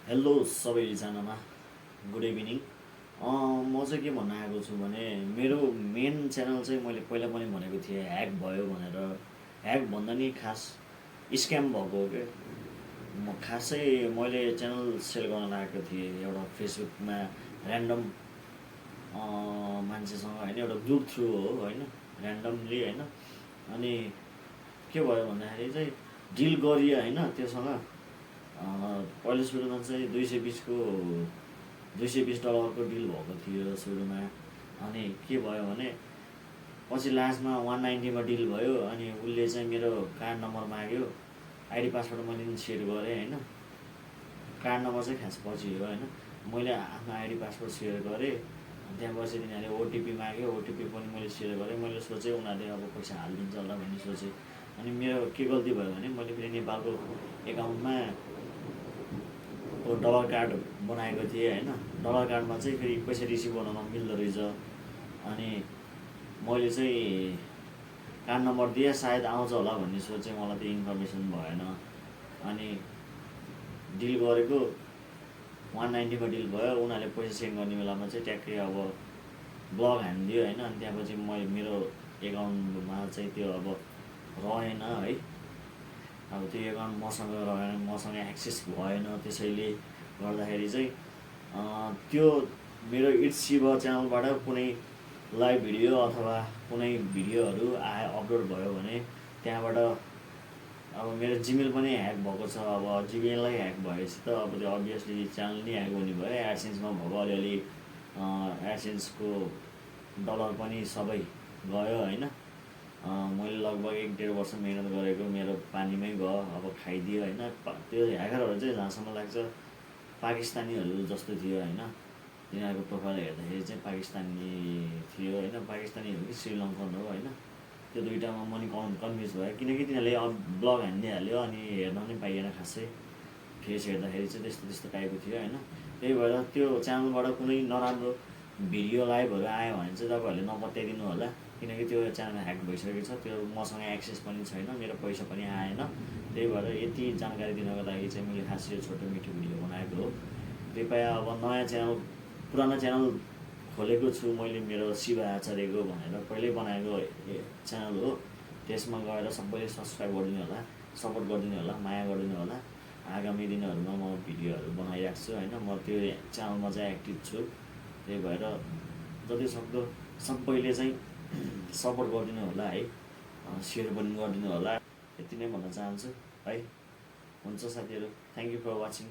Hello सबैजनामा good evening. म चाहिँ के भन्न आएको छु भने मेरो मेन च्यानल चाहिँ मैले पहिला पनि भनेको थिएँ ह्याक भयो भनेर। ह्याक भन्दा नि खास स्क्याम भएको हो क्या। खासै मैले च्यानल सेल गर्न लागेको थिएँ एउटा फेसबुकमा ऱ्यान्डम मान्छेसँग होइन, एउटा ग्रुप थ्रु हो होइन, ऱ्यान्डमली होइन। अनि के भयो भन्दाखेरि चाहिँ डिल गरियो होइन त्योसँग। पहिलो सुरुमा चाहिँ 220 डलरको डिल भएको थियो सुरुमा। अनि के भयो भने पछि लास्टमा 190 डिल भयो। अनि उसले चाहिँ मेरो कार्ड नम्बर माग्यो, आइडी पासवर्ड मैले सेयर गरेँ होइन। कार्ड नम्बर चाहिँ खास पछि हो होइन, मैले आफ्नो आइडी पासवर्ड सेयर गरेँ। त्यहाँ पछि तिनीहरूले ओटिपी माग्यो, ओटिपी पनि मैले सेयर गरेँ। मैले सोचेँ उनीहरूले अब पैसा हालिदिन्छ होला भन्ने सोचेँ। अनि मेरो के गल्ती भयो भने मैले फेरि नेपालको एकाउन्टमा डलर कार्ड बनाएको थिएँ होइन। डलर कार्डमा चाहिँ फेरि पैसा रिसिभ गर्न मिल्दो रहेछ। अनि मैले चाहिँ कार्ड नम्बर दिएँ, सायद आउँछ होला भन्ने सोचेँ, मलाई त्यो इन्फर्मेसन भएन। अनि डिल गरेको 190 डिल भयो। उनीहरूले पैसा सेन्ड गर्ने बेलामा चाहिँ ट्याक्कै अब ब्लक हानिदियो होइन। अनि त्यहाँपछि मेरो एकाउन्टमा चाहिँ त्यो अब रहेन है। अब त्यो एकाउन्ट मसँग रहेन, मसँग एक्सेस भएन। त्यसैले गर्दाखेरि चाहिँ त्यो मेरो इट्स शिव च्यानलबाट कुनै लाइभ भिडियो अथवा कुनै भिडियोहरू अपलोड भयो भने त्यहाँबाट अब मेरो जिमेल पनि ह्याक भएको छ। अब जिमेललाई ह्याक भएपछि त अब त्यो अभियसली च्यानल नै ह्याक हुने भयो। एडसेन्समा भएको अलिअलि एडसेन्सको डलर पनि सबै गयो होइन। मैले लगभग 1-1.5 वर्ष मिहिनेत गरेको मेरो पानीमै गयो, अब खाइदियो होइन। त्यो ह्याकरहरू चाहिँ जहाँसम्म लाग्छ पाकिस्तानीहरू जस्तो थियो होइन। तिनीहरूको प्रोफाइल हेर्दाखेरि चाहिँ पाकिस्तानी थियो होइन, पाकिस्तानीहरू कि श्रीलङ्कन हो होइन। त्यो दुइटामा म नि कन्फ्युज भयो, किनकि तिनीहरूले अब ब्लग हानिदिइहाल्यो। अनि हेर्न पनि पाइएन खासै, फेस हेर्दाखेरि चाहिँ त्यस्तो टाइपको थियो होइन। त्यही भएर त्यो च्यानलबाट कुनै नराम्रो भिडियो लाइभहरू आयो भने चाहिँ तपाईँहरूले नपत्याइदिनु होला, किनकि त्यो च्यानल ह्याक भइसकेको छ। त्यो मसँग एक्सेस पनि छैन, मेरो पैसा पनि आएन। त्यही भएर यति जानकारी दिनको लागि चाहिँ मैले खास यो छोटो मिठो भिडियो बनाएको हो। कृपया अब नयाँ च्यानल, पुरानो च्यानल खोलेको छु मैले, मेरो शिव आचार्यको भनेर पहिल्यै बनाएको च्यानल हो। त्यसमा गएर सबैले सब्सक्राइब गरिदिनु होला, सपोर्ट गरिदिनु होला, माया गरिदिनु होला। आगामी दिनहरूमा म भिडियोहरू बनाइरहेको छु होइन। म त्यो च्यानलमा चाहिँ एक्टिभ छु। त्यही भएर जतिसक्दो सबैले चाहिँ सपोर्ट गरिदिनु होला है, सेयर पनि गरिदिनु होला। यति नै भन्न चाहन्छु है। हुन्छ साथीहरू, थ्याङ्क यू फर वाचिङ।